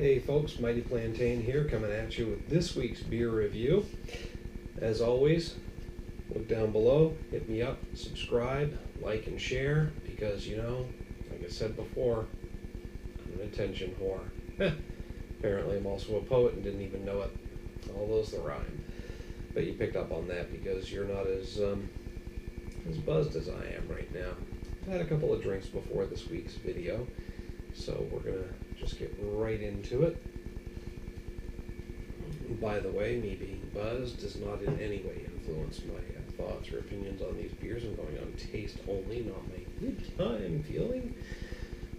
Hey folks, Mighty Plantain here, coming at you with this week's beer review. As always, look down below, hit me up, subscribe, like and share, because like I said before, I'm an attention whore. Apparently I'm also a poet and didn't even know it. All those that rhyme. But you picked up on that because you're not as buzzed as I am right now. I had a couple of drinks before this week's video, so we're gonna just get right into it. By the way, me being buzzed does not in any way influence my thoughts or opinions on these beers. I'm going on taste only, not my good time feeling.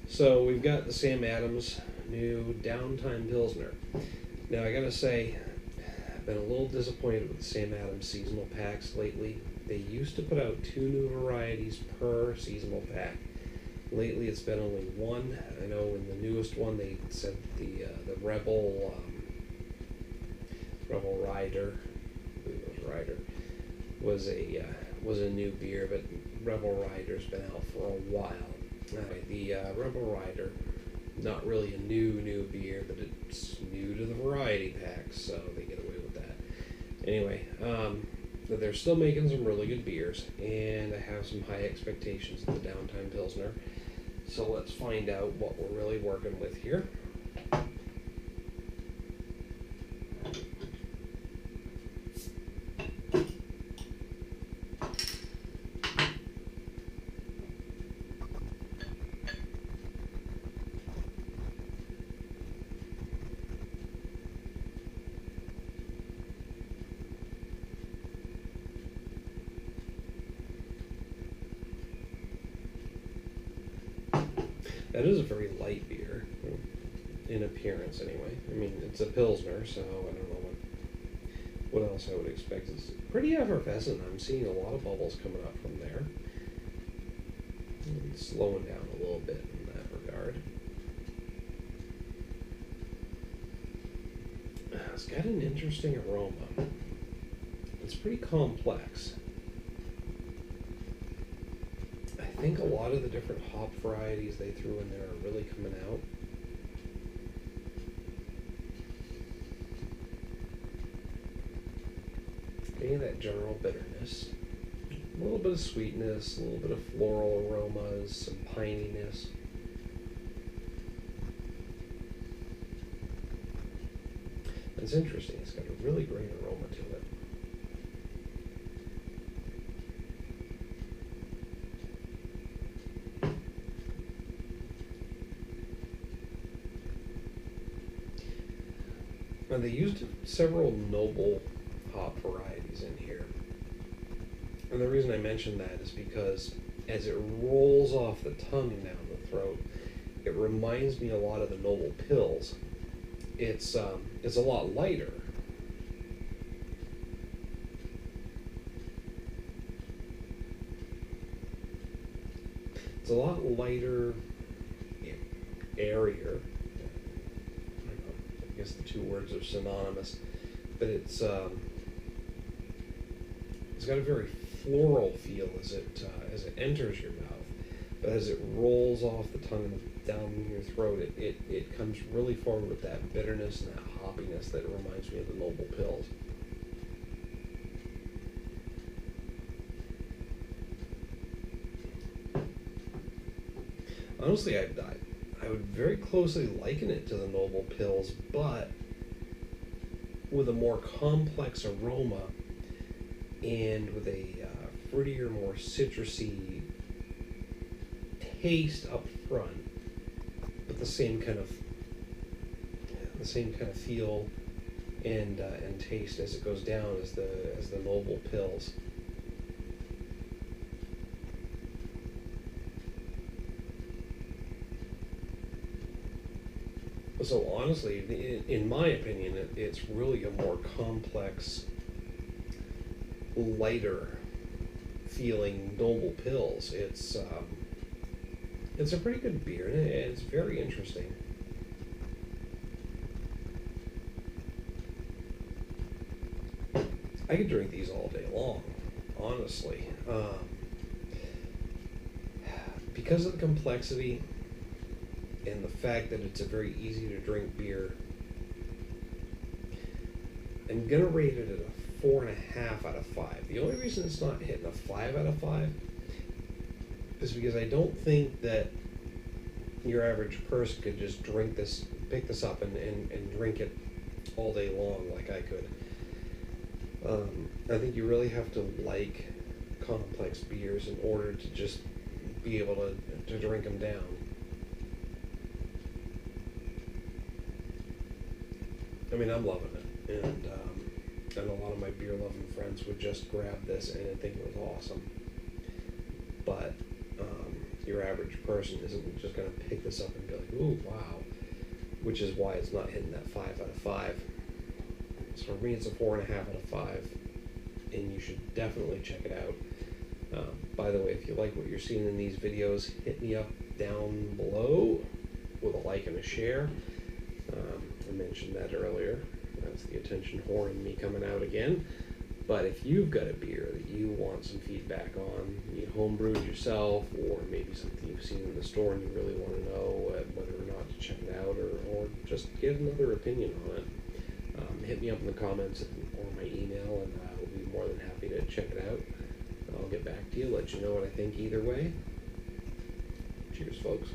So we've got the Sam Adams new Downtime Pilsner. Now I gotta say, I've been a little disappointed with the Sam Adams seasonal packs lately. They used to put out 2 new varieties per seasonal pack. Lately it's been only one. I know in the newest one they said the Rebel Rider, I believe it was Rider, was a new beer, but Rebel Rider's been out for a while. The Rebel Rider, not really a new beer, but it's new to the variety packs, so they get away with that. Anyway, they're still making some really good beers, and I have some high expectations of the Downtime Pilsner. So let's find out what we're really working with here. That is a very light beer, in appearance anyway. I mean, it's a Pilsner, so I don't know what else I would expect. It's pretty effervescent. I'm seeing a lot of bubbles coming up from there. It's slowing down a little bit in that regard. It's got an interesting aroma. It's pretty complex. I think a lot of the different hop varieties they threw in there are really coming out. Getting that general bitterness, a little bit of sweetness, a little bit of floral aromas, some pininess. It's interesting, it's got a really great aroma to it. Now they used several noble hop varieties in here. And the reason I mention that is because as it rolls off the tongue down the throat, it reminds me a lot of the noble pills. It's a lot lighter. It's a lot lighter, airier. I guess the two words are synonymous, but it's got a very floral feel as it enters your mouth, but as it rolls off the tongue and down your throat, it comes really forward with that bitterness and that hoppiness that reminds me of the noble pills. Honestly, I would very closely liken it to the noble pills, but with a more complex aroma and with a fruitier, more citrusy taste up front, but the same kind of feel and taste as it goes down as the noble pills. So honestly, in my opinion, it's really a more complex, lighter feeling noble pills. It's a pretty good beer, and it's very interesting. I could drink these all day long, honestly. Because of the complexity and the fact that it's a very easy to drink beer, I'm gonna rate it at a 4.5 out of 5. The only reason it's not hitting a 5 out of 5 is because I don't think that your average person could just pick this up and drink it all day long like I could. I think you really have to like complex beers in order to just be able to drink them down. I mean, I'm loving it, and a lot of my beer loving friends would just grab this and think it was awesome. But your average person isn't just going to pick this up and be like, ooh, wow, which is why it's not hitting that 5 out of 5. So for me, it's a 4.5 out of 5, and you should definitely check it out. By the way, if you like what you're seeing in these videos, hit me up down below with a like and a share. I mentioned that earlier. That's the attention whore in me coming out again. But if you've got a beer that you want some feedback on, you homebrewed yourself, or maybe something you've seen in the store and you really want to know whether or not to check it out, or just get another opinion on it, hit me up in the comments or my email, and I will be more than happy to check it out. I'll get back to you, let you know what I think either way. Cheers, folks.